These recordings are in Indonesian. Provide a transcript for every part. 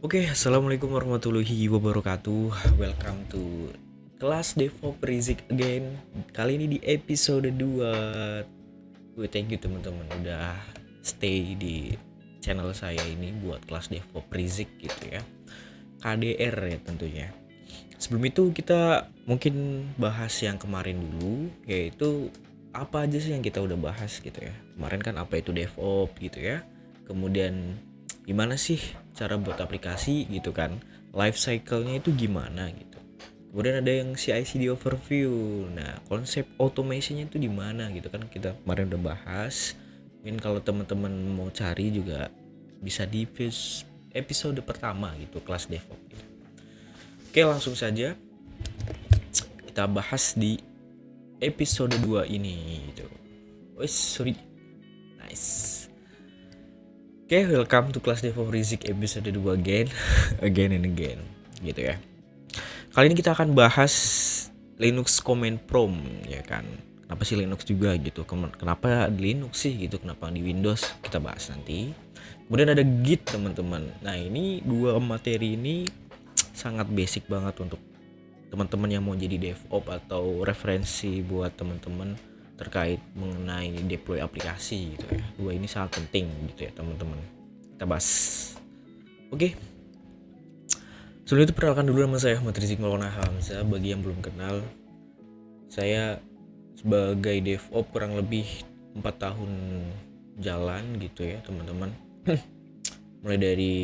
Oke, assalamualaikum warahmatullahi wabarakatuh. Welcome to kelas DevOps Rizik again. Kali ini di episode 2. Gue thank you teman-teman udah stay di channel saya ini buat kelas DevOps Rizik gitu ya. KDR ya tentunya. Sebelum itu kita mungkin bahas yang kemarin dulu, yaitu apa aja sih yang kita udah bahas gitu ya. Kemarin kan apa itu DevOps gitu ya. Kemudian gimana sih cara buat aplikasi gitu kan. Life cycle-nya itu gimana gitu. Kemudian ada yang CI/CD overview. Nah, konsep automation-nya itu di mana gitu kan kita kemarin udah bahas. Mungkin kalau teman-teman mau cari juga bisa di episode pertama gitu kelas DevOps gitu. Oke, langsung saja kita bahas di episode 2 ini gitu. Wes, sorry. Nice. Oke, welcome to Kelas Devo Rizik episode 2 again. Again and again gitu ya. Kali ini kita akan bahas Linux Command Prompt ya kan. Kenapa sih Linux juga gitu? Kenapa di Linux sih gitu? Kenapa di Windows? Kita bahas nanti. Kemudian ada Git teman-teman. Nah, ini dua materi ini sangat basic banget untuk teman-teman yang mau jadi DevOps atau referensi buat teman-teman terkait mengenai deploy aplikasi gitu ya. Dua ini sangat penting gitu ya teman-teman. Kita bahas. Oke. Sebelum itu perkenalkan dulu nama saya Ahmad Rizik Maulana Hamzah. Bagi yang belum kenal, saya sebagai DevOps kurang lebih 4 tahun jalan gitu ya teman-teman. Mulai dari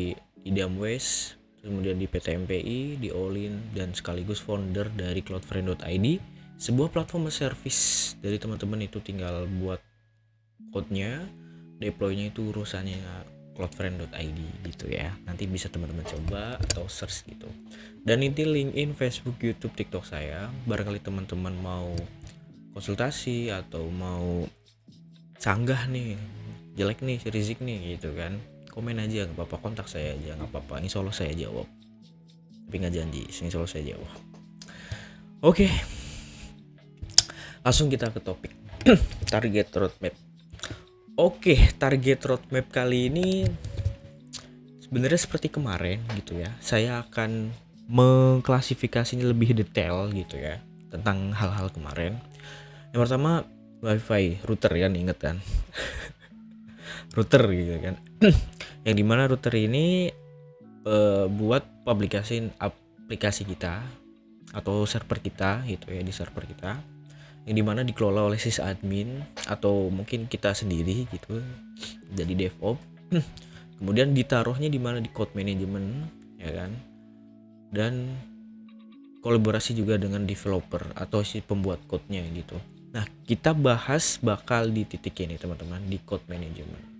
Idamwest, kemudian di PT MPI, di Olin, dan sekaligus founder dari Cloudfriend.id, sebuah platform service. Dari teman-teman itu tinggal buat code-nya, deploy-nya itu urusannya Cloudfriend.id gitu ya. Nanti bisa teman-teman coba atau search gitu. Dan ini LinkedIn, Facebook, YouTube, TikTok saya. Barangkali teman-teman mau konsultasi atau mau sanggah nih, jelek nih si Rizik nih gitu kan, komen aja nggak apa-apa, kontak saya aja nggak apa-apa, insya Allah saya jawab, tapi nggak janji, insya Allah saya jawab. Oke, langsung kita ke topik. Target roadmap. Oke, target roadmap kali ini sebenarnya seperti kemarin gitu ya, saya akan mengklasifikasinya lebih detail gitu ya tentang hal-hal kemarin. Yang pertama, wifi router kan, inget kan? Router gitu kan. Yang dimana router ini buat publikasiin aplikasi kita atau server kita gitu ya, di server kita yang dimana dikelola oleh sysadmin atau mungkin kita sendiri gitu, jadi DevOps. Kemudian ditaruhnya di mana, di code management ya kan, dan kolaborasi juga dengan developer atau si pembuat code-nya gitu. Nah, kita bahas bakal di titik ini teman-teman, di code management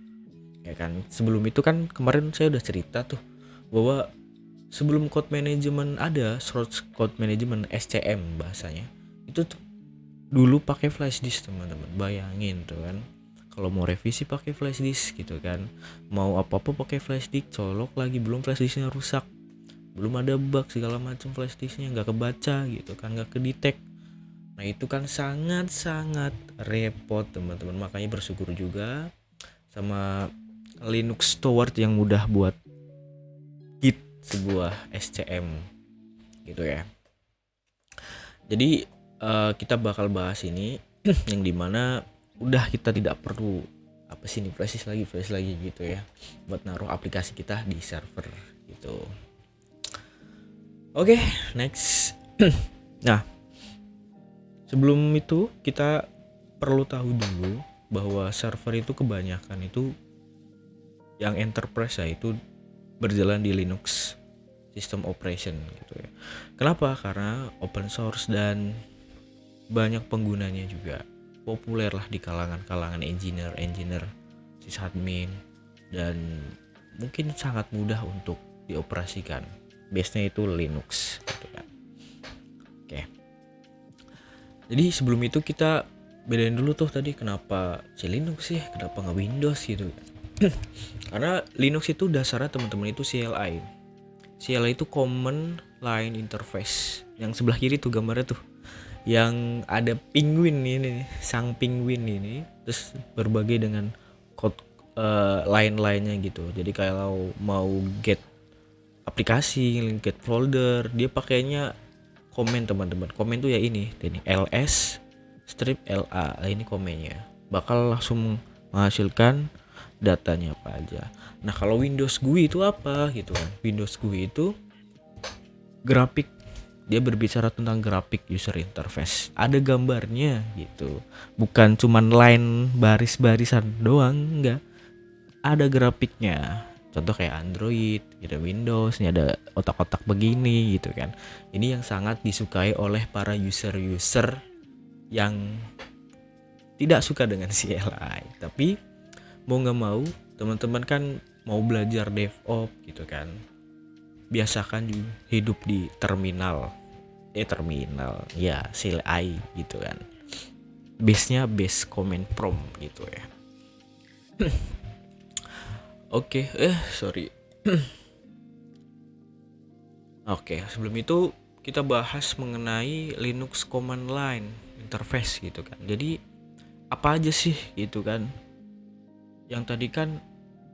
ya kan. Sebelum itu kan kemarin saya udah cerita tuh bahwa sebelum code management ada, source code management SCM bahasanya, itu tuh dulu pakai flash disk teman-teman. Bayangin tuh kan, kalau mau revisi pakai flash disk gitu kan, mau apa-apa pakai flash disk, colok lagi, belum flash disknya rusak, belum ada bug segala macam, flash disknya nggak kebaca gitu kan, nggak kedetek. Nah itu kan sangat-sangat repot teman-teman. Makanya bersyukur juga sama Linux Torvald yang mudah buat Git sebuah SCM gitu ya. Jadi kita bakal bahas ini yang dimana udah kita tidak perlu apa sih nih, flash lagi gitu ya buat naruh aplikasi kita di server gitu. Oke, next. Nah, sebelum itu kita perlu tahu dulu bahwa server itu kebanyakan itu yang enterprise ya, itu berjalan di Linux system operation gitu ya. Kenapa? Karena open source dan banyak penggunanya juga, populer lah di kalangan engineer, sysadmin, dan mungkin sangat mudah untuk dioperasikan. Base-nya itu Linux gitu kan. Oke. Jadi sebelum itu kita bedain dulu tuh tadi kenapa si Linux sih, kenapa nggak Windows gitu. Karena Linux itu dasarnya teman-teman itu CLI. CLI itu Command Line Interface. Yang sebelah kiri tuh gambarnya tuh, yang ada penguin ini, sang penguin ini, terus berbagai dengan code lain-lainnya gitu. Jadi kalau mau get aplikasi, linked folder. Dia pakainya komen teman-teman. Komen tuh ya ini ls strip la. Ini komennya bakal langsung menghasilkan datanya apa aja. Nah kalau Windows GUI itu apa gitu kan? Windows GUI itu grafik, dia berbicara tentang grafik user interface, ada gambarnya gitu, bukan cuman line baris-barisan doang, enggak, ada grafiknya. Contoh kayak Android, ada Windows, ini ada otak-otak begini gitu kan. Ini yang sangat disukai oleh para user-user yang tidak suka dengan CLI. Tapi mau nggak mau, teman-teman kan mau belajar DevOps gitu kan. Biasakan hidup di terminal ya CLI gitu kan. Base-nya base command prompt gitu ya. Oke, sorry. Oke, sebelum itu kita bahas mengenai Linux command line interface gitu kan. Jadi apa aja sih gitu kan? Yang tadi kan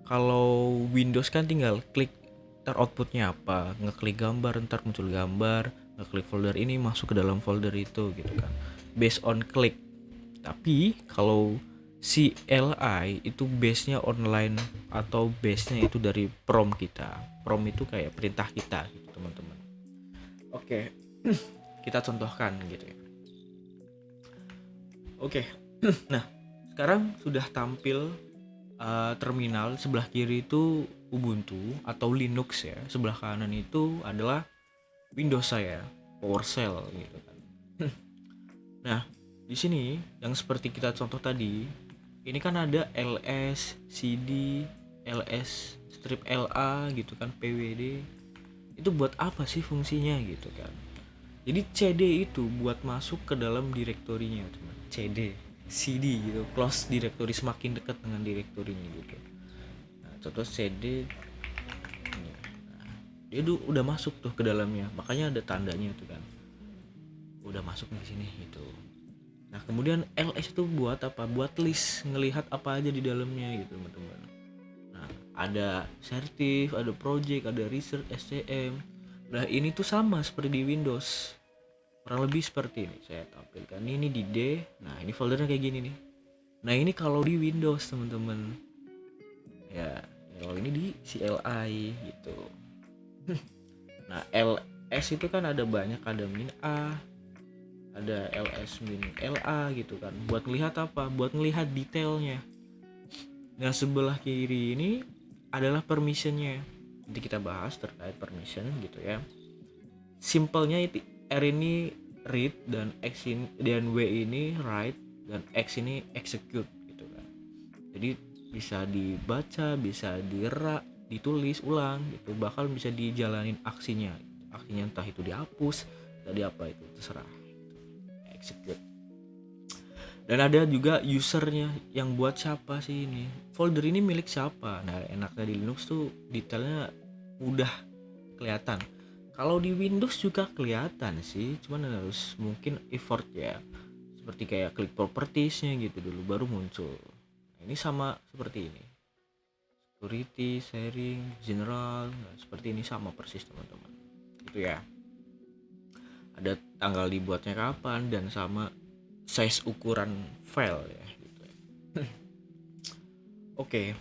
kalau Windows kan tinggal klik ntar outputnya apa, ngeklik gambar ntar muncul gambar, ngeklik folder ini masuk ke dalam folder itu gitu kan, based on klik. Tapi kalau CLI itu base-nya online atau base-nya itu dari prompt kita. Prompt itu kayak perintah kita gitu teman-teman. Oke, kita contohkan gitu ya. Oke, nah sekarang sudah tampil terminal. Sebelah kiri itu Ubuntu atau Linux ya, sebelah kanan itu adalah Windows saya, PowerShell gitu kan. Nah di sini yang seperti kita contoh tadi, ini kan ada ls, cd, ls strip la gitu kan, pwd. Itu buat apa sih fungsinya gitu kan? Jadi cd itu buat masuk ke dalam direktorinya teman. cd, cd gitu, close directory, semakin dekat dengan direktorinya gitu. Nah, contoh cd ini. Nah, dia udah masuk tuh ke dalamnya, makanya ada tandanya tuh kan, udah masuk di sini gitu. Nah kemudian ls itu buat apa? Buat list, ngelihat apa aja di dalamnya gitu teman-teman. Nah ada sertif, ada project, ada research, SCM. Nah ini tuh sama seperti di Windows, kurang lebih seperti ini. Saya tampilkan ini di D. Nah ini foldernya kayak gini nih. Nah ini kalau di Windows teman-teman ya, kalau ini di CLI gitu. Nah ls itu kan ada banyak, ada min a, ada ls min la gitu kan, buat ngelihat apa? Buat ngelihat detailnya. Nah sebelah kiri ini adalah permissionnya, nanti kita bahas terkait permission gitu ya. Simpelnya itu R ini read, dan X ini, dan W ini write, dan X ini execute gitu kan. Jadi bisa dibaca, bisa ditulis ulang gitu, bakal bisa dijalanin aksinya entah itu dihapus, tadi apa itu terserah, execute. Dan ada juga usernya, yang buat siapa sih ini, folder ini milik siapa. Nah enaknya di Linux tuh detailnya udah kelihatan. Kalau di Windows juga kelihatan sih, cuman harus mungkin effort ya, seperti kayak klik propertiesnya gitu dulu baru muncul. Nah, ini sama seperti ini, security, sharing, general. Nah, seperti ini sama persis teman-teman gitu ya. Ada tanggal dibuatnya kapan dan sama size ukuran file ya gitu. Oke.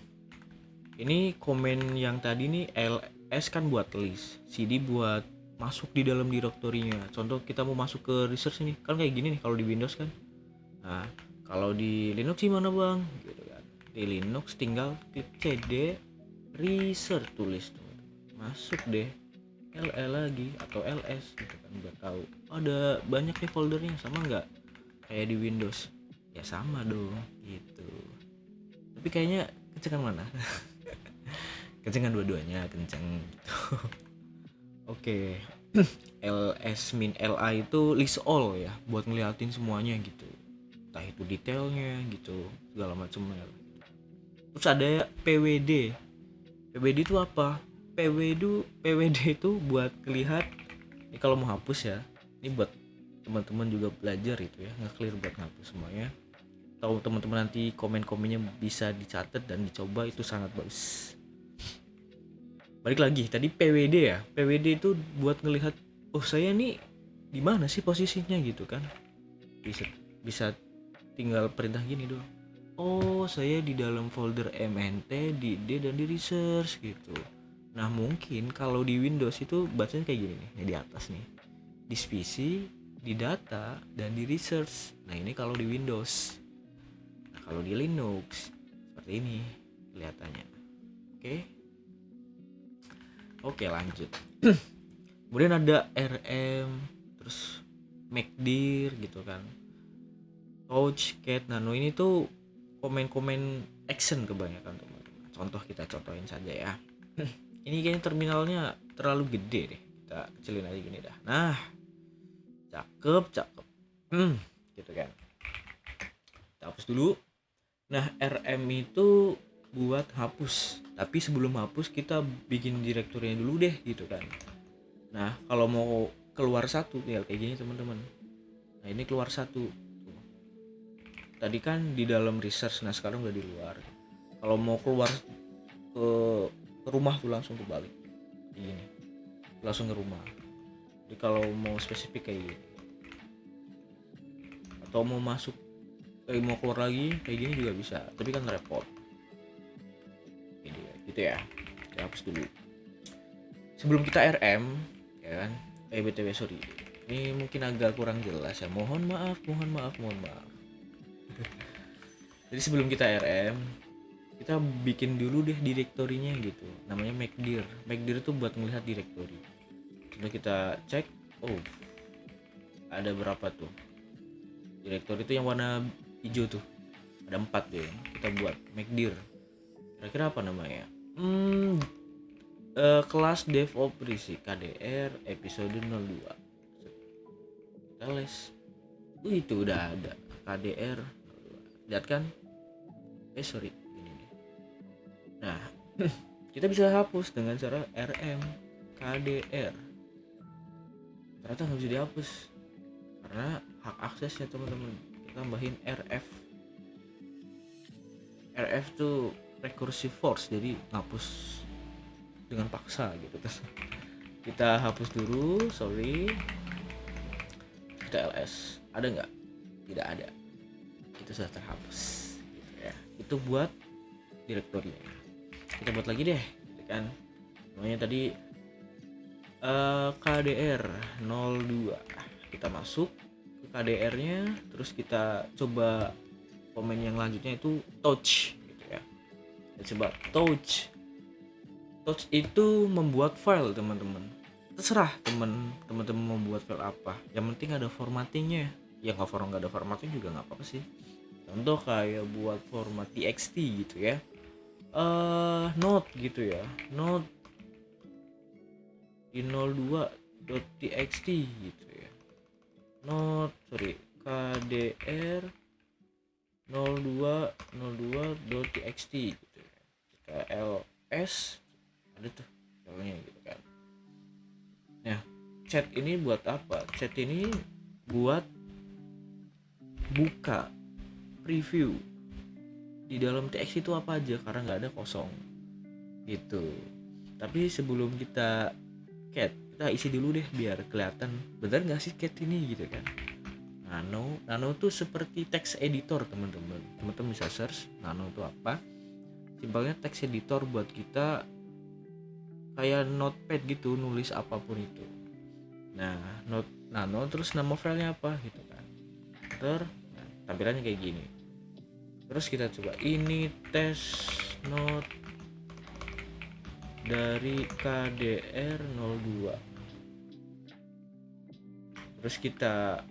Ini komen yang tadi nih, ls kan buat list, cd buat masuk di dalam direktorinya. Contoh kita mau masuk ke research ini kan kayak gini nih kalau di Windows kan. Nah, kalau di Linux gimana bang? Gitu kan. Di Linux tinggal klik cd research, tulis tuh, masuk deh la lagi atau ls gitu kan, biar tahu ada banyak nih foldernya. Sama nggak kayak di Windows? Ya sama dong gitu. Tapi kayaknya kencengan mana? Kencengan dua-duanya kenceng gitu. Oke. ls min la itu list all ya, buat ngeliatin semuanya gitu, entah itu detailnya gitu, segala macamnya. Terus ada pwd. Pwd itu apa? pwd itu buat ngelihat ini kalau mau hapus ya. Ini buat teman-teman juga belajar itu ya, nge-clear buat ngapus semuanya. Tahu teman-teman nanti komen-komennya bisa dicatat dan dicoba, itu sangat bagus. Balik lagi tadi PWD ya. PWD itu buat ngelihat oh saya nih di mana sih posisinya gitu kan. Bisa bisa tinggal perintah gini doang. Oh, saya di dalam folder MNT, di D dan di research gitu. Nah, mungkin kalau di Windows itu bacanya kayak gini nih, di atas nih. Di PC, di data, dan di research. Nah, ini kalau di Windows. Nah, kalau di Linux seperti ini kelihatannya. Oke. Oke, lanjut. Kemudian ada RM, terus McDir gitu kan. Touch, Cat, Nano ini tuh komen-komen action kebanyakan teman-teman. Contoh kita contohin saja ya. Ini kayaknya terminalnya terlalu gede deh. Kita kecilin aja gini dah. Nah, cakep, cakep. Gitu kan. Kita hapus dulu. Nah, RM itu buat hapus. Tapi sebelum hapus kita bikin direktorinya dulu deh gitu kan. Nah, kalau mau keluar satu tinggal kayak gini teman-teman. Nah, ini keluar satu. Tadi kan di dalam research, nah sekarang udah di luar. Kalau mau keluar ke rumah tuh langsung kebalik ini, langsung ke rumah. Jadi kalau mau spesifik kayak gini, atau mau masuk mau keluar lagi kayak gini juga bisa, tapi kan repot. Ini gitu ya. Kita hapus dulu sebelum kita RM ya kan. BTW sorry, ini mungkin agak kurang jelas ya, mohon maaf. Jadi sebelum kita RM, kita bikin dulu deh direktorinya gitu, namanya McDir. McDir itu buat melihat direktori. Sudah kita cek, oh ada berapa tuh direktori itu yang warna hijau tuh, ada 4 deh. Kita buat McDir, kira-kira apa namanya? Kelas DevOps Risik KDR episode 02. Kita les. Itu udah ada KDR 02. Lihat kan? Sorry ini nih. Nah, kita bisa hapus dengan cara RM KDR. Ternyata nggak bisa dihapus karena hak aksesnya teman-teman. Kita tambahin RF tuh recursive force, jadi ngapus dengan paksa gitu. Kita hapus dulu, sorry. Kita ls, ada nggak? Tidak ada, itu sudah terhapus gitu ya. Itu buat direktorinya. Kita buat lagi deh gitu kan, namanya tadi KDR 02. Kita masuk ke KDR nya, terus kita coba komen yang lanjutnya itu touch gitu ya. Kita coba touch itu membuat file teman-teman. Terserah teman-teman membuat file apa, yang penting ada formattingnya. Ya nggak ada formatting juga nggak apa-apa sih. Contoh kayak buat format txt gitu ya, note gitu ya, note di 02.txt gitu ya, note KDR 02.txt gitu ya. Kita ls ada tuh filenya gitu kan. Nah, chat ini buat apa? Chat ini buat buka preview di dalam txt itu apa aja, karena nggak ada kosong gitu. Tapi sebelum kita cat, kita isi dulu deh biar kelihatan bener nggak sih cat ini gitu kan. Nano tuh seperti text editor teman-teman bisa search Nano itu apa. Simpelnya text editor buat kita kayak notepad gitu, nulis apapun itu. Nah, Nano terus nama filenya apa gitu kan. Nah, tampilannya kayak gini. Terus kita coba ini test note dari KDR 02. Terus kita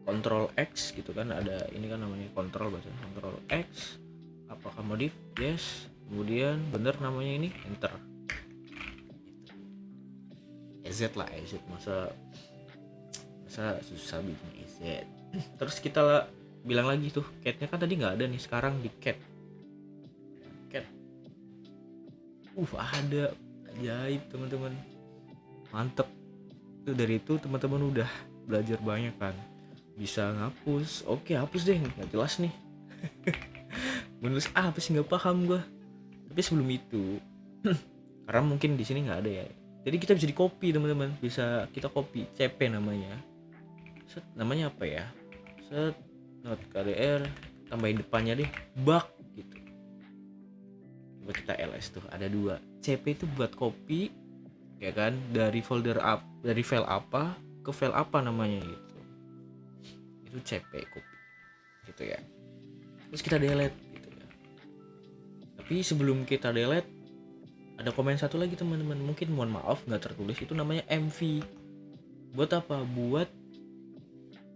Ctrl X gitu kan, ada ini kan namanya kontrol, bahasa Ctrl X. Apakah modif? Yes. Kemudian bener namanya ini, enter. EZ lah, EZ, masa susah bikin EZ. Terus kita bilang lagi tuh catnya kan tadi nggak ada nih, sekarang di cat ada, ajaib teman-teman, mantep tuh. Dari itu teman-teman udah belajar banyak kan, bisa ngapus. Oke, hapus deh, nggak jelas nih. Menulis apa sih, nggak paham gua. Tapi sebelum itu karena mungkin di sini nggak ada ya. Jadi kita bisa di copy teman-teman, bisa kita copy CP namanya. Set, namanya apa ya, set not KDR, tambahin depannya deh bug gitu. Coba kita ls tuh ada 2 CP itu buat copy ya kan, dari dari file apa ke file apa namanya gitu, itu CP copy gitu ya. Terus kita delete gitu ya. Tapi sebelum kita delete ada komen satu lagi teman-teman, mungkin mohon maaf nggak tertulis, itu namanya MV. Buat apa? Buat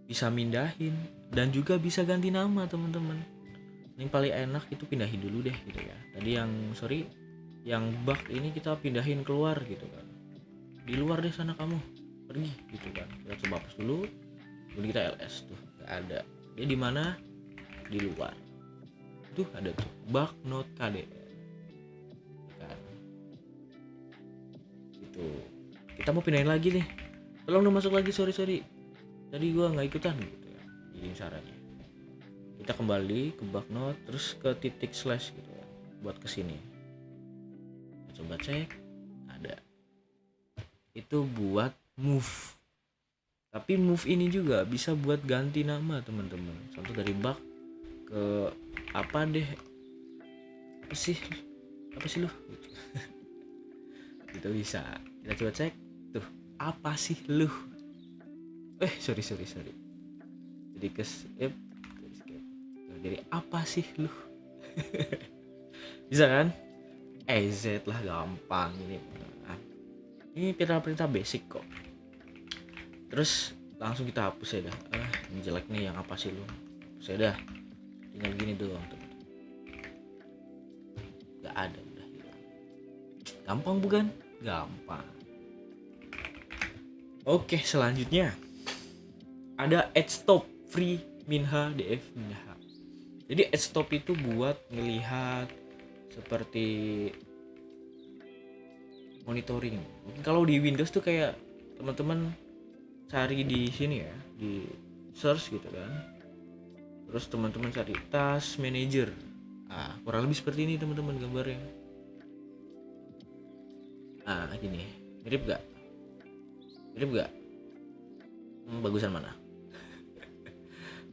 bisa mindahin dan juga bisa ganti nama teman-teman. Yang paling enak itu pindahin dulu deh gitu ya. Tadi yang bug ini kita pindahin keluar gitu kan, di luar deh sana kamu, pergi gitu kan. Kita coba hapus dulu, kemudian kita ls tuh nggak ada. Dia di mana? Di luar tuh ada tuh bug not KDR kan. Itu kita mau pindahin lagi nih, tolong dong masuk lagi, sorry tadi gua nggak ikutan gitu ya, jadi sarannya kita kembali ke bug not terus ke titik slash gitu ya, buat kesini. Coba cek, ada. Itu buat move. Tapi move ini juga bisa buat ganti nama teman-teman. Contoh dari bug ke apa deh, apa sih lu gitu. Itu bisa kita coba cek tuh, apa sih lu, sorry jadi jadi apa sih lu. Bisa kan, EZ lah, gampang ini. Nah, ini perintah basic kok. Terus langsung kita hapus ya dah. Ini jelek nih, yang apa sih lu, hapus ya dah. Tinggal gini doang tuh, nggak ada, udah hilang. Gampang bukan? Gampang. Oke, selanjutnya ada add stop free minha df minha. Jadi add stop itu buat ngelihat seperti monitoring. Mungkin kalau di Windows tuh kayak teman-teman cari di sini ya, di search gitu kan. Terus teman-teman cari task manager. Kurang lebih seperti ini teman-teman gambarnya. Gini. Mirip gak? Bagusan mana?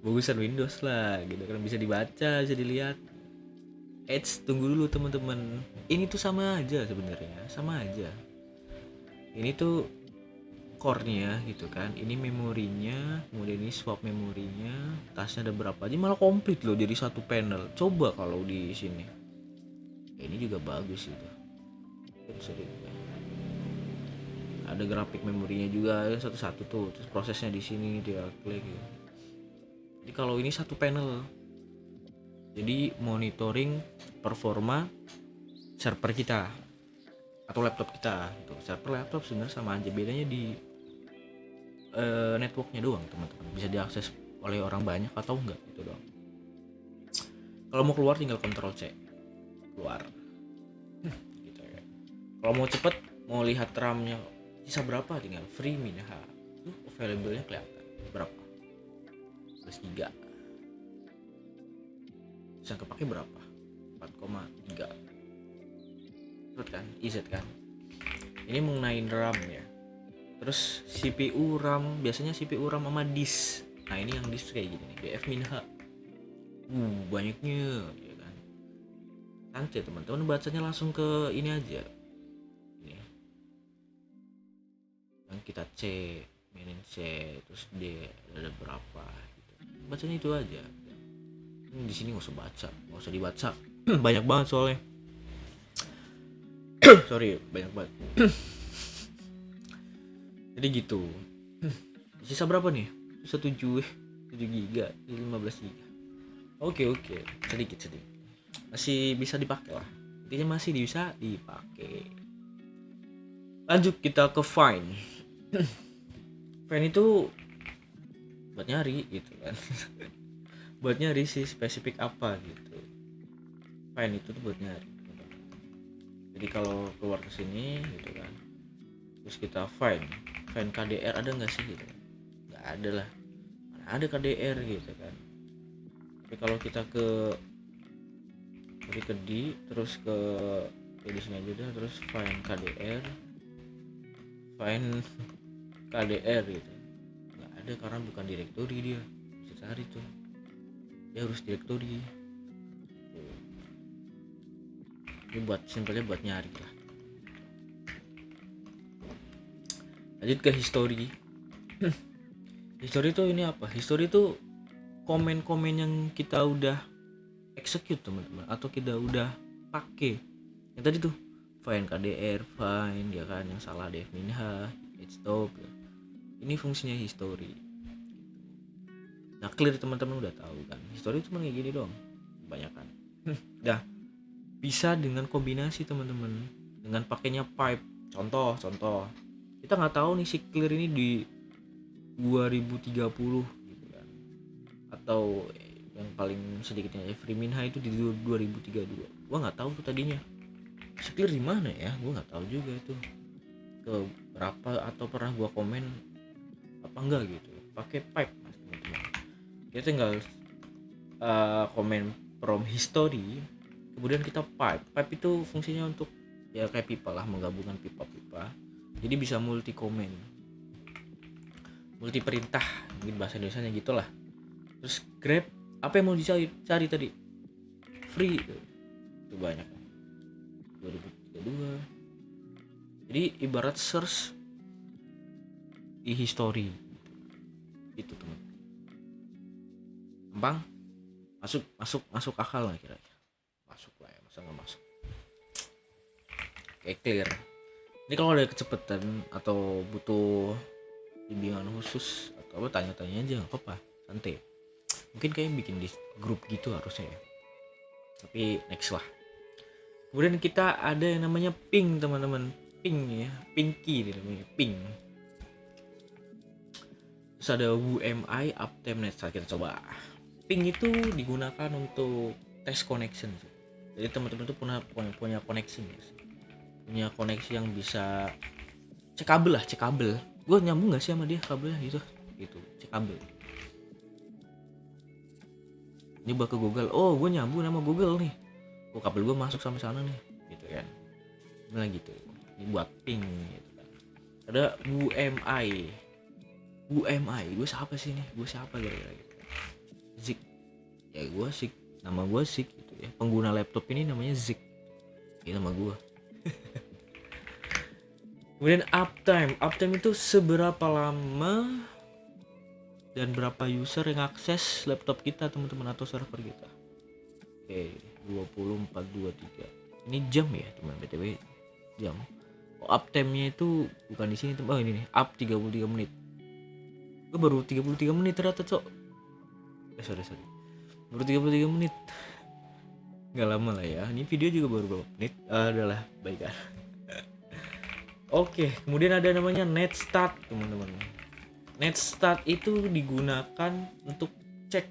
Bagusan Windows lah gitu kan, bisa dibaca, bisa dilihat. Tunggu dulu teman-teman. Ini tuh sama aja sebenarnya, sama aja. Ini tuh core-nya gitu kan, ini memorinya, kemudian ini swap memorinya, tasnya ada berapa aja, malah komplit loh jadi satu panel. Coba kalau di sini. Ini juga bagus itu. Ada grafik memorinya juga ya, satu-satu tuh, terus prosesnya di sini dia klik gitu. Jadi kalau ini satu panel, jadi monitoring performa server kita atau laptop kita gitu. Server laptop sebenarnya sama aja, bedanya di networknya doang teman-teman, bisa diakses oleh orang banyak atau enggak gitu doang. Kalau mau keluar tinggal Ctrl C keluar gitu ya. Kalau mau cepet, mau lihat RAM-nya sisa berapa, tinggal free minha tuh, available-nya kelihatan berapa, plus 3 bisa kepake berapa, 4,3. Lihat kan, IZ kan. Ini mengenai RAM ya. Terus CPU RAM, biasanya CPU RAM sama disk. Nah ini yang disk kayak gini nih, df minha. Banyaknya ya kan. Santai teman-teman, bacanya langsung ke ini aja. Ini. Yang kita C, mainin C, terus D ada berapa gitu. Bacanya itu aja. Di sini nggak usah dibaca. Banyak banget soalnya. Sorry, banyak banget. Jadi gitu. Sisa berapa nih? Sisa 7 giga, 15 giga. Oke, sedikit. Masih bisa dipakai lah. Intinya masih bisa dipakai. Lanjut kita ke find. Find itu buat nyari gitu kan. Buat nyari sih spesifik apa gitu. Find itu tuh buat nyari. Jadi kalau keluar ke sini gitu kan, terus kita find KDR ada nggak sih gitu? Nggak ada lah. Mana ada KDR gitu kan. Tapi kalau kita ke D terus ke Oke, di sini aja dah. Terus find KDR, find KDR gitu. Nggak ada karena bukan direktori dia. Bisa cari tuh. Dia harus direktori. Ini buat simpelnya buat nyari lah. Lanjut ke history. History itu ini apa? History itu komen-komen yang kita udah execute teman-teman, atau kita udah pakai. Yang tadi tuh find KDR, find ya kan, yang salah def minha, stop. Ini fungsinya history. Nah, clear teman-teman udah tahu kan. History cuma kayak gini doang. Kebanyakan. Dah bisa dengan kombinasi teman-teman, dengan pakainya pipe. Contoh kita nggak tahu nih si clear ini di 2030 gitu kan, atau yang paling sedikitnya free minha itu di 2032. Gua nggak tahu tuh tadinya si clear di mana ya, gua nggak tahu juga itu ke berapa atau pernah gua komen apa enggak gitu pakai pipe mas teman-teman. Kita tinggal komen from history, kemudian kita pipe itu fungsinya untuk ya kayak pipa lah, menggabungkan pipa-pipa, jadi bisa multi komen, multi perintah, mungkin bahasa Indonesianya gitulah. Terus grab, apa yang mau dicari tadi, free itu banyak 2032. Jadi ibarat search di history itu teman, gampang, masuk akal lah kira-kira. Masuk lah ya, masa nggak masuk. Oke, clear. Ini kalau ada kecepatan atau butuh bimbingan khusus atau apa, tanya-tanya aja nggak apa-apa, santai. Mungkin kayak bikin di grup gitu harusnya ya, tapi next lah. Kemudian kita ada yang namanya ping teman-teman, ping ya, pinky namanya ping. Terus ada WMI uptime net. Kita coba. Ping itu digunakan untuk test connection. Jadi teman-teman tuh punya koneksi guys. Punya koneksi yang bisa cek kabel. Gue nyambung nggak sih sama dia kabelnya gitu, cek kabel. Ini buat ke Google, oh gue nyambung sama Google nih, oh kabel gue masuk sampai sana nih, gitu kan. Nah gitu, ini buat ping gitu kan. Ada UMI, gue siapa sih nih, gue siapa gara-gara gitu. Zik, ya gue Zik, nama gue Zik gitu ya. Pengguna laptop ini namanya Zik, ini nama gue. Kemudian uptime itu seberapa lama dan berapa user yang akses laptop kita teman-teman atau server kita. Oke, 2423. Ini jam ya teman, BTW jam. Oh, uptime-nya itu bukan di sini teman. Oh ini nih, up 33 menit. Gue baru 33 menit ternyata, cok. Sorry. Baru 33 menit. Gak lama lah ya. Ini video juga baru berapa menit. Adalah baik kan. Oke, kemudian ada namanya NetStart teman-teman. NetStart itu digunakan untuk cek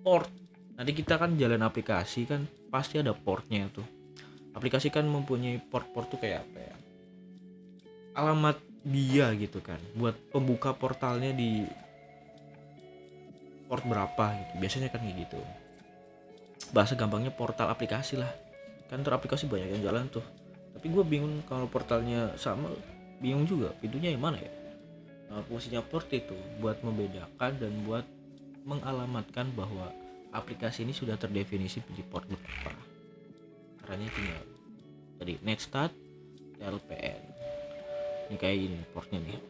port. Nanti kita kan jalan aplikasi kan pasti ada portnya tuh. Aplikasi kan mempunyai port tuh kayak apa ya? Alamat dia gitu kan. Buat pembuka portalnya di port berapa gitu. Biasanya kan kayak gitu. Bahasa gampangnya portal aplikasi lah. Kan teraplikasi banyak yang jalan tuh. Tapi gue bingung kalau portalnya sama, bingung juga pintunya yang mana ya. Nah, fungsinya port itu buat membedakan dan buat mengalamatkan bahwa aplikasi ini sudah terdefinisi di port berapa. Caranya tinggal tadi NetStart LPN. Ini kayak gini portnya nih.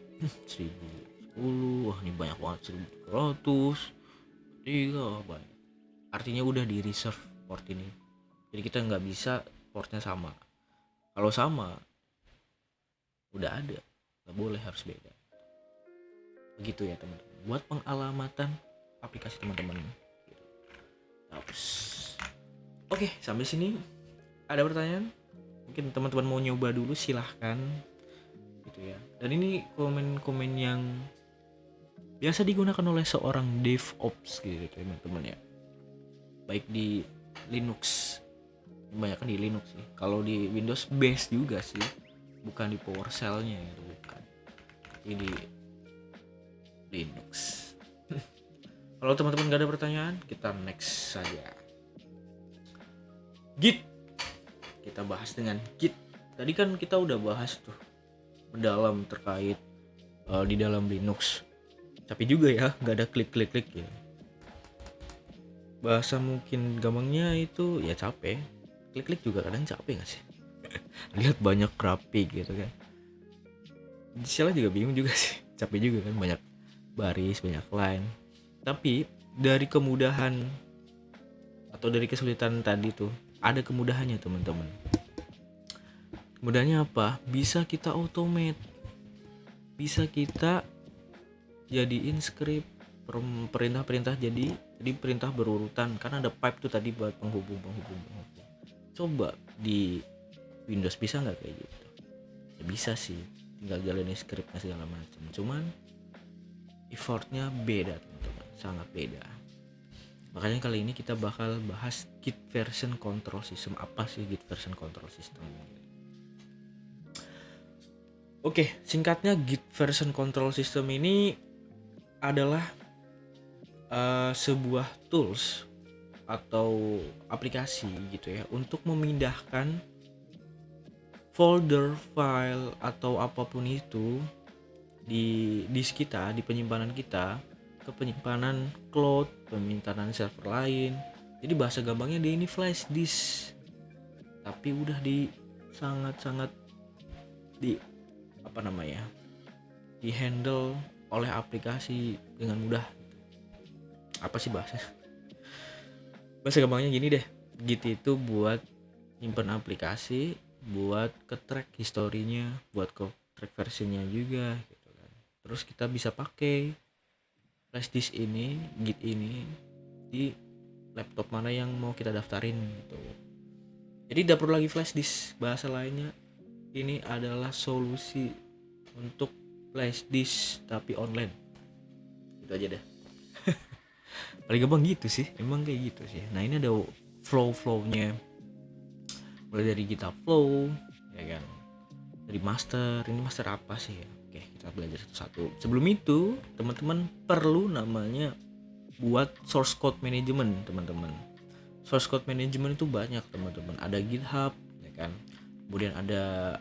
1010. Wah, ini banyak banget, 1300. 3 banyak. Artinya udah di reserve port ini. Jadi kita nggak bisa portnya sama. Kalau sama udah ada, nggak boleh, harus beda. Begitu ya teman-teman. Buat pengalamatan aplikasi teman-teman. Terus, oke, sampai sini ada pertanyaan? Mungkin teman-teman mau nyoba dulu, silahkan. Gitu ya. Dan ini komen-komen yang biasa digunakan oleh seorang DevOps gitu teman-teman ya. Baik di Linux, kebanyakan di Linux sih. Kalau di Windows base juga sih, bukan di PowerShell-nya itu bukan. Tapi di Linux. Kalau teman-teman gak ada pertanyaan, kita next saja. Git. kita bahas dengan Git. Tadi kan kita udah bahas tuh mendalam terkait di dalam Linux. Capek juga ya, nggak ada klik ya. Bahasa mungkin gampangnya itu ya capek. Klik juga kadang capek nggak sih? Lihat banyak grafik gitu kan. Sialah juga bingung juga sih. Capek juga kan, banyak baris, banyak line. Tapi dari kemudahan atau dari kesulitan tadi tuh ada kemudahannya teman-teman. Kemudahannya apa? Bisa kita automate, bisa kita jadiin script perintah-perintah jadi perintah berurutan, karena ada pipe tuh tadi buat penghubung. Coba di Windows bisa nggak kayak gitu? Ya bisa sih, tinggal jalanin scriptnya segala macam. Cuman effortnya beda teman-teman, sangat beda. Makanya kali ini kita bakal bahas Git version control system. Apa sih Git version control system? Oke, singkatnya Git version control system ini adalah sebuah tools atau aplikasi gitu ya untuk memindahkan folder, file atau apapun itu di disk kita, di penyimpanan kita, ke penyimpanan cloud, penyimpanan server lain. Jadi bahasa gampangnya dia ini flash disk, tapi udah sangat di di handle oleh aplikasi dengan mudah. Apa sih bahasa gampangnya gini deh, Git itu buat nyimpen aplikasi, buat ke track historinya, buat ke track versinya juga gitu kan. Terus kita bisa pakai flash disk ini, Git ini di laptop mana yang mau kita daftarin gitu. Jadi tidak perlu lagi flash disk. Bahasa lainnya, ini adalah solusi untuk flash disk tapi online. Itu aja deh. Paling gampang gitu sih, emang kayak gitu sih. Nah ini ada flow-nya, mulai dari GitHub Flow ya kan, dari master. Ini master apa sih ya? Oke, kita belajar satu-satu. Sebelum itu teman-teman perlu namanya buat source code management teman-teman. Source code management itu banyak teman-teman, ada GitHub ya kan, kemudian ada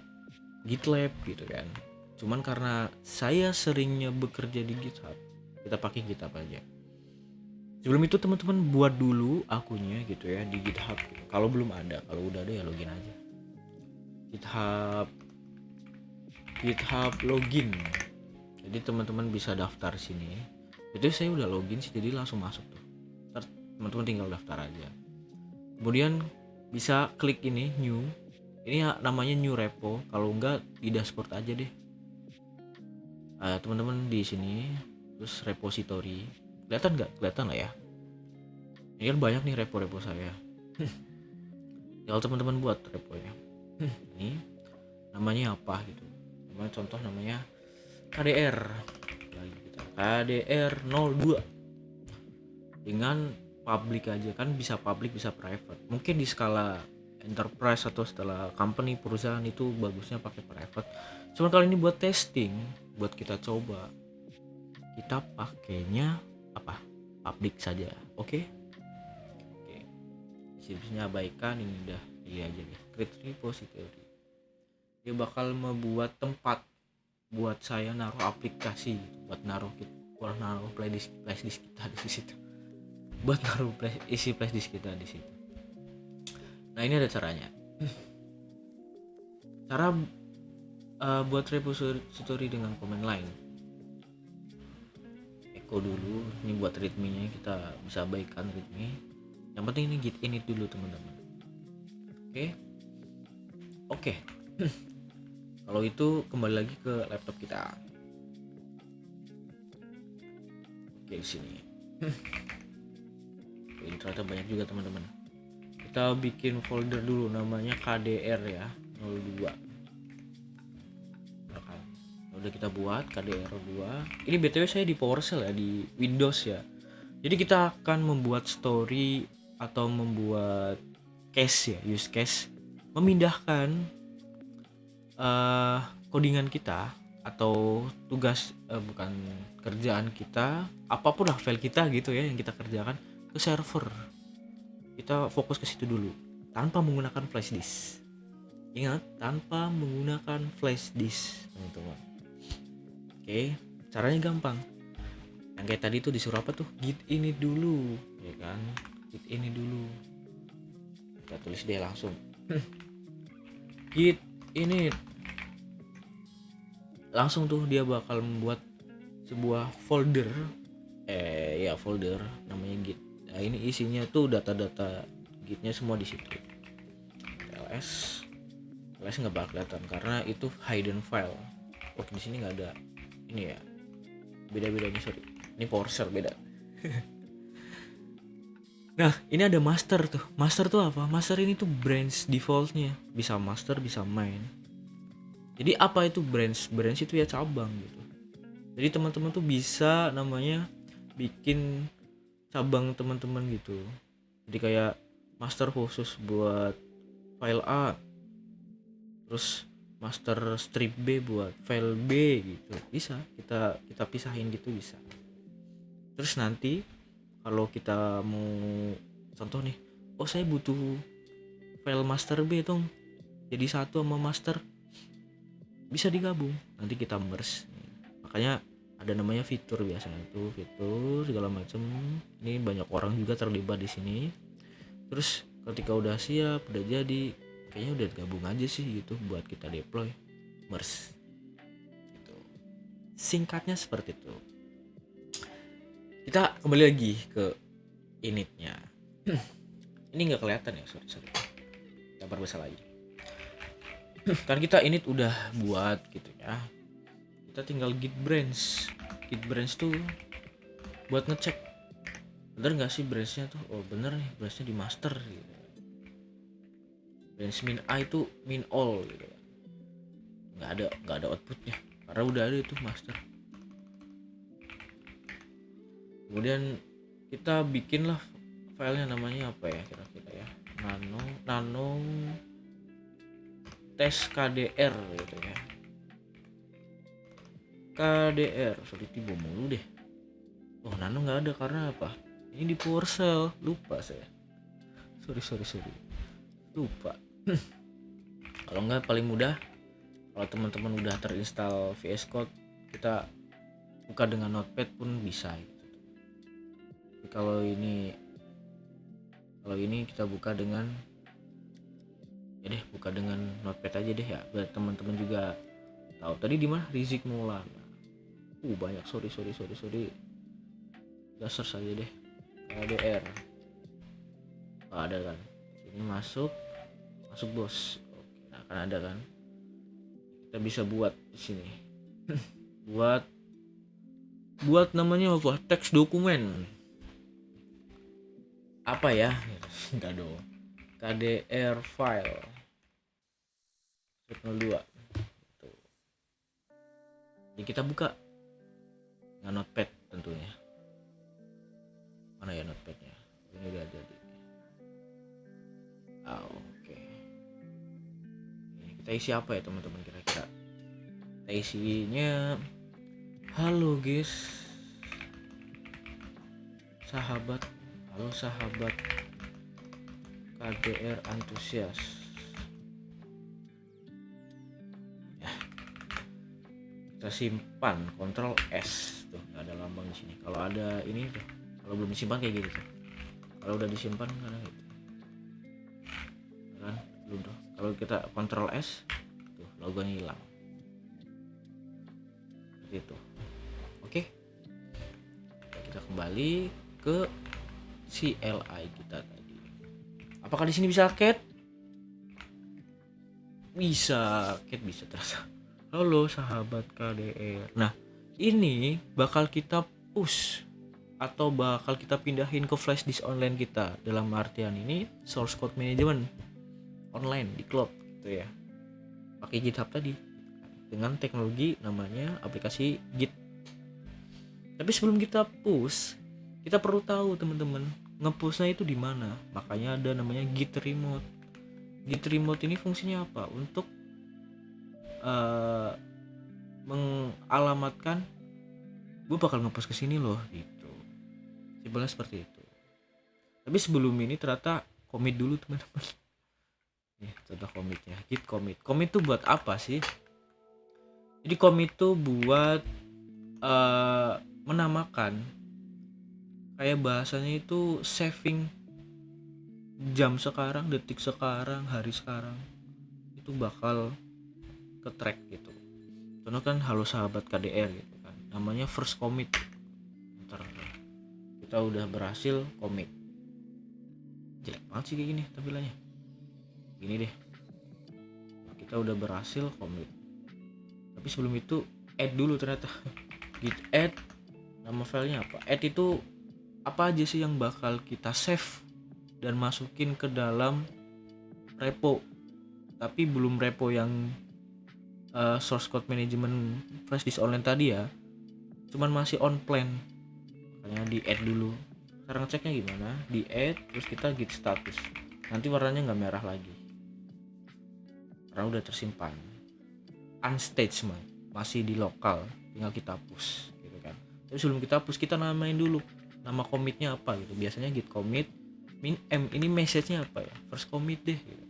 GitLab gitu kan. Cuman karena saya seringnya bekerja di GitHub, kita pakai GitHub aja. Sebelum itu teman-teman buat dulu akunnya gitu ya di GitHub. Kalau belum ada, kalau udah ada ya login aja. GitHub login. Jadi teman-teman bisa daftar sini. Jadi saya udah login sih, jadi langsung masuk tuh. Ntar teman-teman tinggal daftar aja. Kemudian bisa klik ini new. Ini namanya new repo. Kalau enggak di dashboard aja deh. Teman-teman di sini terus repository. Kelihatan nggak? Kelihatan lah ya. Ini kan banyak nih repo-repo saya. Tinggal teman-teman buat reponya. Ini namanya apa gitu. Contoh namanya KDR. Lagi kita KDR 02. Dengan public aja kan, bisa public bisa private. Mungkin di skala enterprise atau skala company perusahaan itu bagusnya pakai private. Cuma kali ini buat testing, buat kita coba, kita pakainya apa? Public saja. Oke. Sisanya abaikan, ini udah dia aja nih. Create repository. Dia bakal membuat tempat buat saya naruh aplikasi, buat naruh flash disk kita di situ. Buat naruh isi flash disk kita di situ. Nah, ini ada caranya. Cara buat repository dengan command line. Echo dulu, ini buat readme-nya kita bisa abaikan readme. Yang penting ini git init dulu teman-teman. Oke. Kalau itu kembali lagi ke laptop kita. Oke, di sini. Ini ternyata banyak juga teman-teman. Kita bikin folder dulu namanya KDR ya 02. Udah kita buat KDR 2. Ini BTW saya di PowerShell ya, di Windows ya. Jadi kita akan membuat story atau membuat case ya, use case, memindahkan codingan kita atau tugas bukan kerjaan kita, apapun lah file kita gitu ya yang kita kerjakan ke server. Kita fokus ke situ dulu tanpa menggunakan flash disk. Ingat, tanpa menggunakan flash disk, teman-teman. Oke, caranya gampang. Yang kayak tadi tuh disuruh apa tuh? Git ini dulu, ya kan? Git ini dulu. Kita tulis deh langsung. Git ini. Langsung tuh dia bakal membuat sebuah folder. Folder namanya Git. Nah, ini isinya tuh data-data Gitnya semua di situ. ls nggak bakal kelihatan karena itu hidden file. Oh, di sini nggak ada ini ya, beda-beda nih, sorry, ini PowerShell beda. Nah, ini ada master tuh. Master tuh apa? Master ini tuh branch defaultnya, bisa master bisa main. Jadi apa itu branch? Branch itu ya cabang gitu. Jadi teman-teman tuh bisa namanya bikin cabang teman-teman gitu. Jadi kayak master khusus buat file A, terus master strip B buat file B gitu, bisa kita pisahin gitu, bisa. Terus nanti kalau kita mau contoh nih, oh saya butuh file master B dong jadi satu sama master, bisa digabung, nanti kita merge. Makanya ada namanya fitur, biasanya itu fitur segala macam. Ini banyak orang juga terlibat di sini. Terus ketika udah siap, udah jadi, kayaknya udah gabung aja sih gitu buat kita deploy, merge gitu. Singkatnya seperti itu. Kita kembali lagi ke initnya. Ini nggak kelihatan ya, sorry. Kita perbesar lagi. Kan kita init udah buat gitu ya. Kita tinggal git branch. Git branch tuh buat ngecek bener nggak sih branchnya tuh. Oh bener nih, branchnya di master gitu. Branch min a itu min all gitu. Nggak ada outputnya karena udah ada itu master. Kemudian kita bikinlah filenya, namanya apa ya kira-kira ya, nano tes KDR gitu ya. KDR, sorry tiba mulu deh. Oh, nano nggak ada karena apa? Ini di PowerShell, lupa saya. Sorry, lupa. Kalau nggak, paling mudah kalau teman-teman udah terinstall VS Code, kita buka dengan Notepad pun bisa gitu. Tapi kalau ini kita buka dengan buka dengan Notepad aja deh ya, biar teman-teman juga tahu. Tadi di mana? Rizik Maulana. Banyak, sorry. Dasar saja deh. KDR. Ada kan? Ini masuk bos. Oke, nah kan ada kan? Kita bisa buat di sini. buat namanya apa? Teks dokumen. Apa ya? Enggak dong. KDR file. 02. Tuh. Jadi kita buka dengan Notepad tentunya. Mana ya Notepadnya? Ini udah jadi. Oke. Ini kita isi apa ya teman-teman kira-kira? Kita isinya, halo guys, halo sahabat KDR antusias. Ya, kita simpan, Ctrl S tuh, nggak ada lambang di sini. Kalau ada ini tuh, kalau belum disimpan kayak gitu tuh. Kalau udah disimpan kan gitu. Kan belum tuh. Kalau kita Ctrl S tuh logonya hilang. Gitu. Oke. Kita kembali ke CLI kita tadi. Apakah di sini bisa cat? Bisa terasa. Halo sahabat KDR. Nah, ini bakal kita push atau bakal kita pindahin ke flash disk online kita. Dalam artian ini source code management online di cloud gitu ya. Pakai GitHub tadi dengan teknologi namanya aplikasi Git. Tapi sebelum kita push, kita perlu tahu teman-teman, nge-pushnya itu di mana. Makanya ada namanya Git remote. Git remote ini fungsinya apa? Untuk mengalamatkan gue bakal nge-push ke sini loh gitu. Simpelnya seperti itu. Tapi sebelum ini ternyata commit dulu teman-teman. Nih contoh commitnya, git commit tuh buat apa sih? Jadi commit tuh buat menamakan, kayak bahasanya itu saving jam sekarang, detik sekarang, hari sekarang itu bakal ke track gitu. Contoh kan halo sahabat KDR gitu kan, namanya first commit. Ntar kita udah berhasil commit, jelek banget sih kayak gini tampilannya, gini deh. Nah, kita udah berhasil commit, tapi sebelum itu add dulu ternyata. Git add, nama filenya apa, add itu apa aja sih yang bakal kita save dan masukin ke dalam repo, tapi belum repo yang source code management flash disk online tadi ya, cuman masih on plan, makanya di add dulu. Cara ngeceknya gimana, di add terus kita git status, nanti warnanya nggak merah lagi karena udah tersimpan unstaged, masih di lokal, tinggal kita push gitu kan. Tapi sebelum kita push kita namain dulu nama commitnya apa gitu, biasanya git commit min m, ini message-nya apa ya, first commit deh gitu.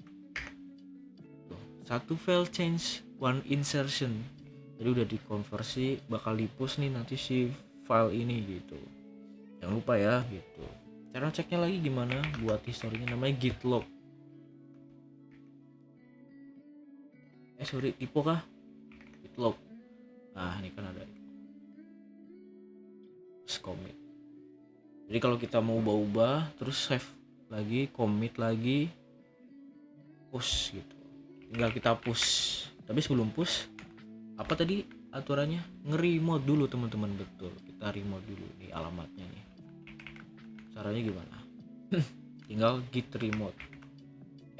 Tuh, satu file change one insertion, jadi udah dikonversi, bakal di push nih nanti si file ini gitu, jangan lupa ya gitu. Cara ceknya lagi gimana, buat historinya namanya git log, tipe kah, git log. Nah ini kan ada commit, jadi kalau kita mau ubah-ubah terus save lagi, commit lagi, push gitu, tinggal kita push. Tapi sebelum push, apa tadi aturannya, nge-remote dulu teman-teman. Betul, kita remote dulu nih alamatnya nih. Caranya gimana? Tinggal git remote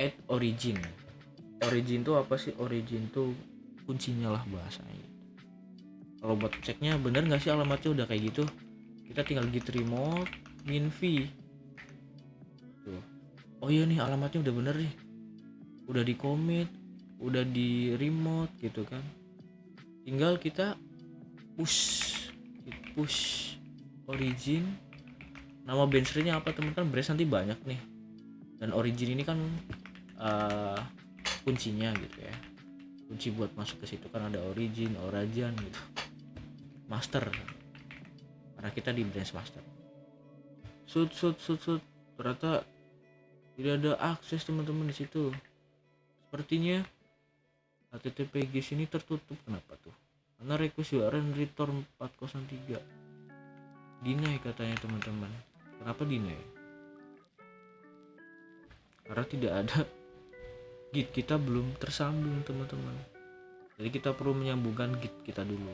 add origin. Origin tuh apa sih? Origin tuh kuncinya lah bahasanya. Kalau buat ceknya bener nggak sih alamatnya udah kayak gitu, kita tinggal git remote min v tuh. Oh iya nih alamatnya udah bener nih, udah di commit, udah di remote gitu kan, tinggal kita push origin. Nama benchnya apa teman-teman, branch nanti banyak nih, dan origin ini kan kuncinya gitu ya, kunci buat masuk ke situ kan ada origin, orajan gitu, master, karena kita di branch master. Shoot, ternyata tidak ada akses teman-teman di situ. Sepertinya HTTP GES ini tertutup. Kenapa tuh? Karena request URL return 403 deny katanya teman-teman. Kenapa deny? Karena tidak ada git kita belum tersambung teman-teman. Jadi kita perlu menyambungkan git kita dulu.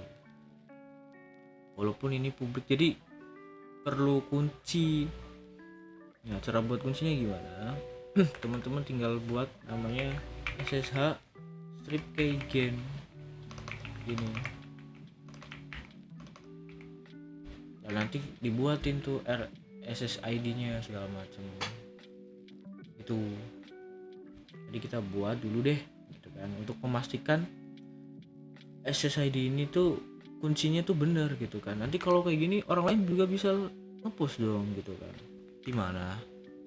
Walaupun ini publik, jadi perlu kunci. Nah, cara buat kuncinya gimana? Teman-teman tinggal buat namanya SSH strip keygen gini. Dan nanti dibuatin tuh SSID-nya segala macam. Itu. Jadi kita buat dulu deh gitu kan, untuk memastikan SSID ini tuh kuncinya tuh bener gitu kan. Nanti kalau kayak gini orang lain juga bisa ngepost dong gitu kan. Gimana?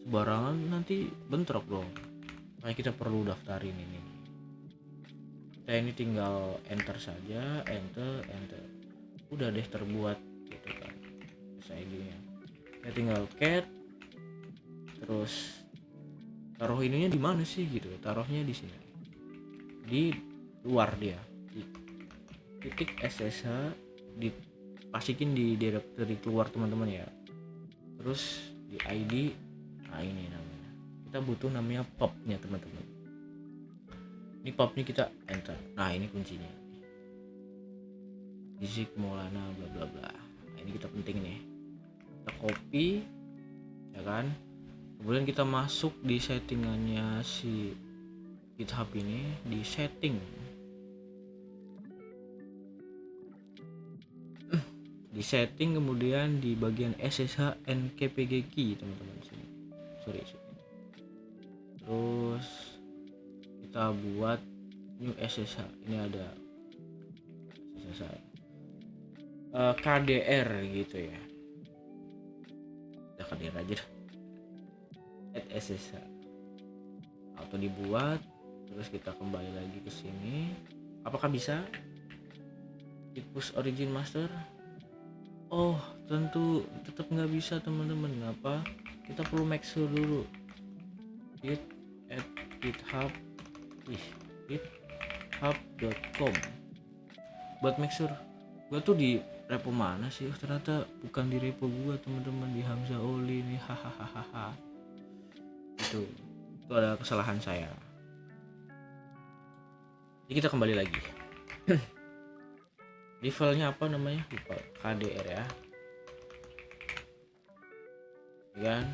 Sembarangan nanti bentrok dong. Makanya kita perlu daftarin ini. Kita ini tinggal enter saja, enter. Udah deh terbuat gitu kan SSID-nya. Kita tinggal cat, terus taruh ininya di mana sih gitu, taruhnya di sini, di luar dia, di titik SSH, dipasikin di directory keluar teman-teman ya. Terus di ID, nah ini namanya, kita butuh namanya pubnya teman-teman. Ini pubnya kita enter, nah ini kuncinya, Zik Maulana bla bla bla. Nah ini kita penting nih, kita copy ya kan. Kemudian kita masuk di settingannya si GitHub ini, di setting, kemudian di bagian SSH and KPG key teman-teman sini. Sorry. Terus kita buat new SSH. Ini ada SSH KDR gitu ya. Kita KDR aja. Add SSH. Auto dibuat, Terus kita kembali lagi ke sini. Apakah bisa? Git push origin master. Oh, tentu tetap nggak bisa teman-teman. Ngapa? Kita perlu make sure dulu. Git at github github.com buat make sure. Gua tuh di repo mana sih? Ternyata bukan di repo gua teman-teman, di Hamzah Oli nih. Hahaha. Itu ada kesalahan saya. Jadi kita kembali lagi. Di filenya apa namanya? Lupa. KDR ya. Kan?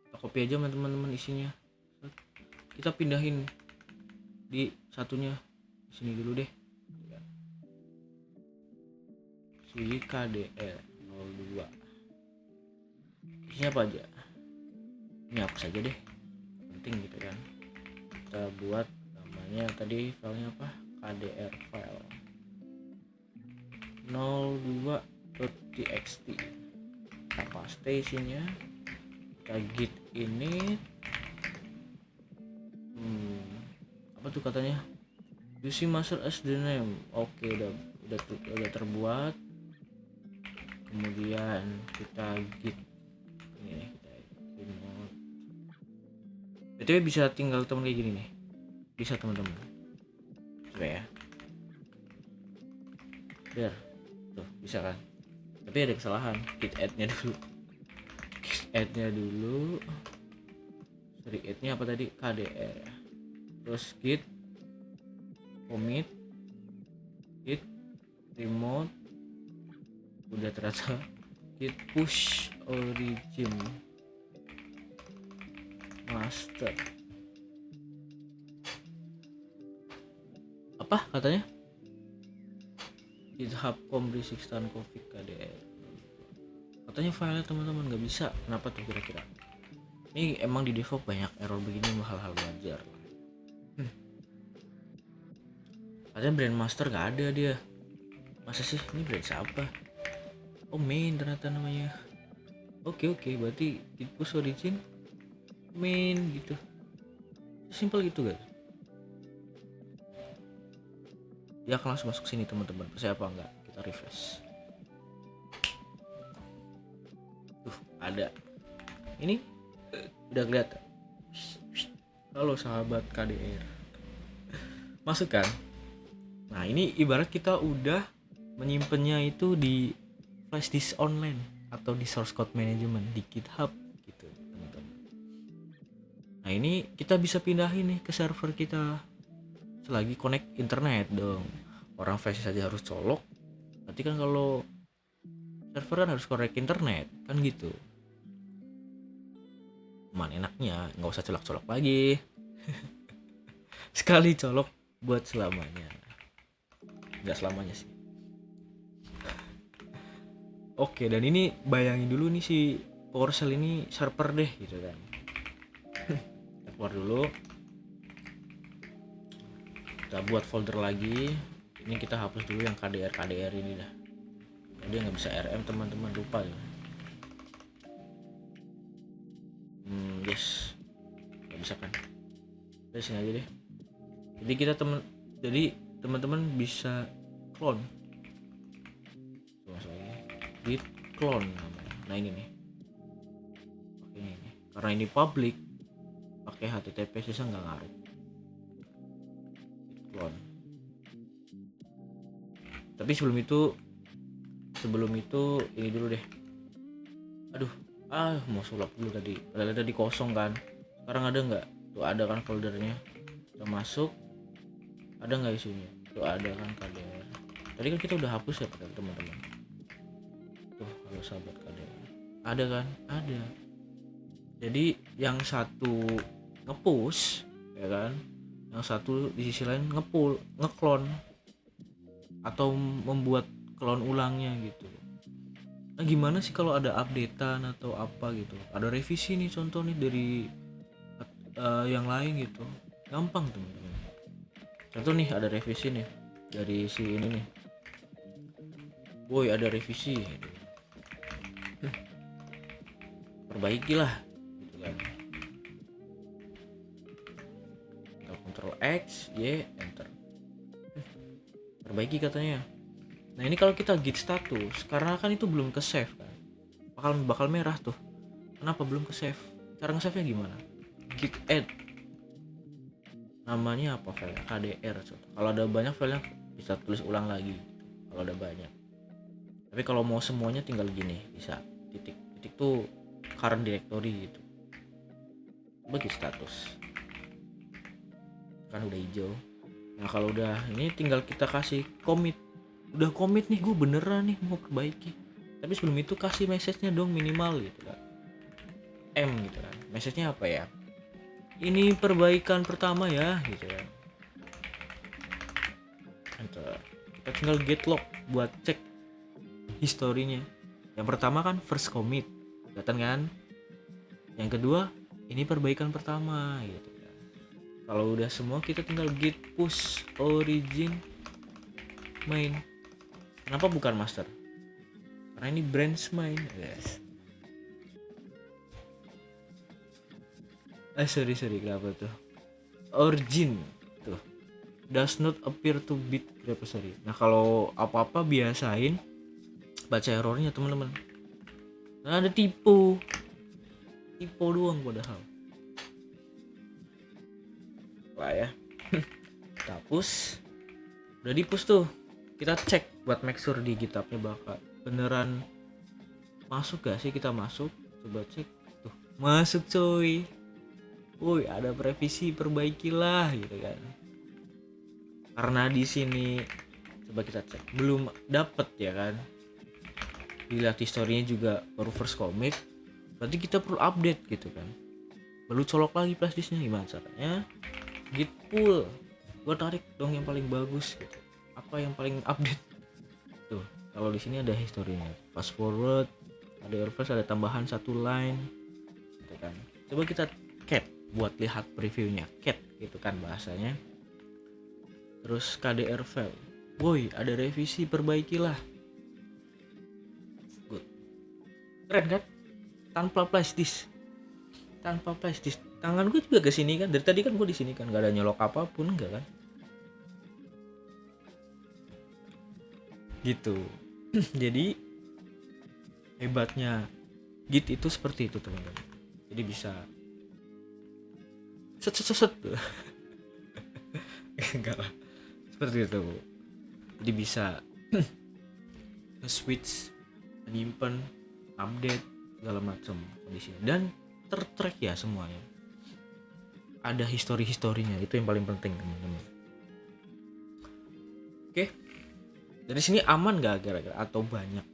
Kita copy aja teman-teman isinya. Kita pindahin di satunya sini dulu deh. Si KDR 02. Isinya apa aja? Ini hapus aja deh. Penting gitu kan. Kita buat namanya tadi filenya apa? KDR file 02.txt. Kita paste isinya. Kita git ini apa tuh katanya, using master as the name. Oke, udah terbuat. Kemudian kita git ini, kita remote. BTW bisa tinggal teman kayak gini nih, bisa teman-teman. Coba ya, biar tuh bisa kan, tapi ada kesalahan. Git add-nya dulu. Sorry, add-nya apa tadi? KDR. Terus git commit, git remote, udah terasa. Git push origin master. Apa katanya? github.com resistant config KDR. Katanya file teman-teman nggak bisa. Kenapa tuh kira-kira? Ini emang di develop banyak error begini, hal-hal wajar. Katanya brand master nggak ada dia. Masa sih? Ini brand siapa? Oh, main ternyata namanya. Oke, berarti git push origin main gitu. Simple gitu guys. Dia akan langsung masuk sini teman-teman. Percaya apa enggak? Kita refresh. Ada. Ini udah kelihatan. Halo sahabat KDR. Masuk kan? Nah, ini ibarat kita udah menyimpannya itu di flash disk online atau di source code management di GitHub gitu, teman-teman. Nah, ini kita bisa pindahin nih ke server kita selagi connect internet dong. Orang flash saja harus colok. Berarti kan kalau server kan harus connect internet kan gitu. Man, enaknya nggak usah colok-colok lagi. Sekali colok buat selamanya. Nggak selamanya sih. Oke, dan ini bayangin dulu nih si PowerShell ini server deh gitu kan. Kita keluar dulu. Kita buat folder lagi. Ini kita hapus dulu yang KDR ini dah. Dia nggak bisa RM teman-teman, lupa ya. Yes, nggak bisa kan? Dari sini aja deh. Jadi teman-teman bisa clone. Masuk lagi. Git clone namanya. Nah ini nih. Oke, ini. Karena ini public, pakai HTTP sisa nggak ngaruh. Git clone. Tapi sebelum itu ini dulu deh. Aduh, mau sulap dulu tadi. Padahal tadi kosong kan. Sekarang ada nggak? Tuh ada kan foldernya. Kita masuk. Ada nggak isinya? Tuh ada kan KDR. Tadi kan kita udah hapus ya teman-teman. Tuh kalau sahabat KDR. Ada kan? Ada. Jadi yang satu nge-push ya kan? Yang satu di sisi lain nge-clone atau membuat clone ulangnya gitu. Nah, gimana sih kalau ada updatean atau apa gitu? Ada revisi nih, contoh nih dari yang lain gitu. Gampang teman-teman. Contoh nih ada revisi nih dari si ini nih. Woi, ada revisi. Perbaikilah gitu kan. Kita Ctrl X, Y, enter. Perbaiki katanya. Nah ini kalau kita git status, karena kan itu belum ke save kan, bakal merah tuh. Kenapa belum ke save? Cara nge-save nya gimana? Git add, namanya apa file? KDR. Kalau ada banyak filenya bisa tulis ulang lagi gitu, kalau ada banyak. Tapi kalau mau semuanya tinggal gini, bisa titik tuh current directory gitu. Bagi status kan udah hijau. Nah kalau udah ini tinggal kita kasih commit. Udah commit nih, gue beneran nih mau perbaiki. Tapi sebelum itu kasih message-nya dong minimal gitu kan. M gitu kan. Message-nya apa ya? Ini perbaikan pertama ya gitu kan. Enter. Kita tinggal get log buat cek historinya. Yang pertama kan first commit, kelihatan kan? Yang kedua ini perbaikan pertama gitu kan. Kalau udah semua kita tinggal git push origin main. Kenapa bukan master? Karena ini branch main, guys. Sorry kenapa tuh? Origin tuh does not appear to bit repository. Nah kalau apa-apa biasain baca errornya teman-teman. Nah ada typo doang padahal. Lah ya. Kita push. Udah di push tuh. Kita cek buat make sure di GitHub-nya bakal beneran masuk gak sih. Kita masuk, coba cek tuh, masuk coy. Woi, ada revisi, perbaikilah gitu kan. Karena di sini coba kita cek belum dapet ya kan. Dilihat historinya juga baru first commit, berarti kita perlu update gitu kan. Perlu colok lagi flash disknya. Gimana caranya? Git pull, gua tarik dong yang paling bagus gitu. Apa yang paling update tuh? Kalau di sini ada historinya, fast forward, ada error, ada tambahan satu line gitu kan. Coba kita cat buat lihat previewnya, cat gitu kan bahasanya. Terus KDR file, woi ada revisi, perbaikilah. Good, keren kan? Tanpa flash disk, tangan gue juga kesini kan, dari tadi kan gue di sini kan, gak ada nyolok apapun, enggak kan gitu. Jadi hebatnya Git itu seperti itu teman-teman. Jadi bisa set enggak lah, seperti itu. Jadi bisa switch, menyimpan, update segala macam kondisinya, dan tertrack ya semuanya. Ada historinya, itu yang paling penting teman-teman. Oke, dari sini aman gak kira-kira atau banyak?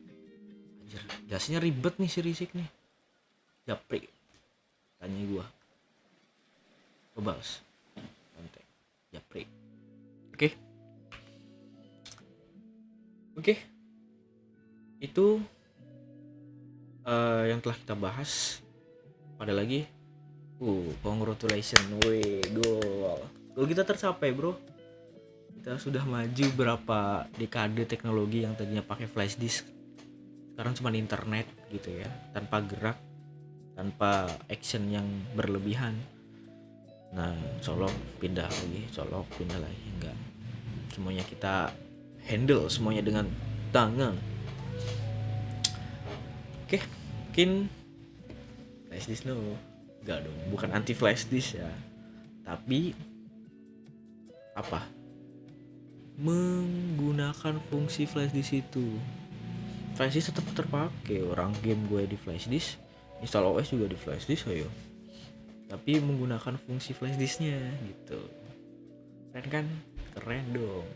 Anjir, jasnya ribet nih si Rizik nih. Japri, tanya gua. Kebals. Santai. Japri. Oke. Itu yang telah kita bahas. Ada lagi? Congratulations, goal kita tercapai bro. Kita sudah maju berapa dekade teknologi yang tadinya pakai flash disk, sekarang cuma internet gitu ya, tanpa gerak, tanpa action yang berlebihan. Nah, colok pindah lagi, enggak. Semuanya kita handle semuanya dengan tangan. Oke, mungkin flash disk enggak dong, bukan anti flash disk ya, tapi apa, menggunakan fungsi flash disk itu. Flash disk tetap terpakai, orang game gue di flash disk, install OS juga di flash disk, ayo, tapi menggunakan fungsi flash disknya gitu. Keren kan? Keren dong.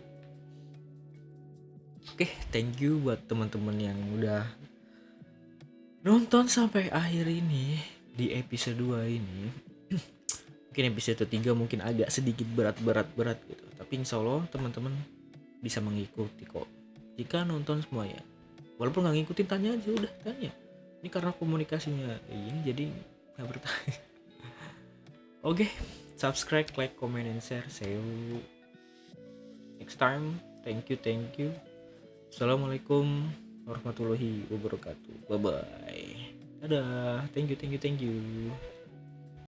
Oke, thank you buat teman-teman yang udah nonton sampai akhir ini di episode 2 ini. Mungkin episode 3 mungkin agak sedikit berat gitu, tapi insya Allah teman-teman bisa mengikuti kok jika nonton semuanya. Walaupun nggak ngikutin, tanya aja, udah tanya. Ini karena komunikasinya ini jadi nggak bertanya. Oke, subscribe, like, comment, and share. See you next time. Thank you. Assalamualaikum warahmatullahi wabarakatuh. Bye bye. Dadah. Thank you.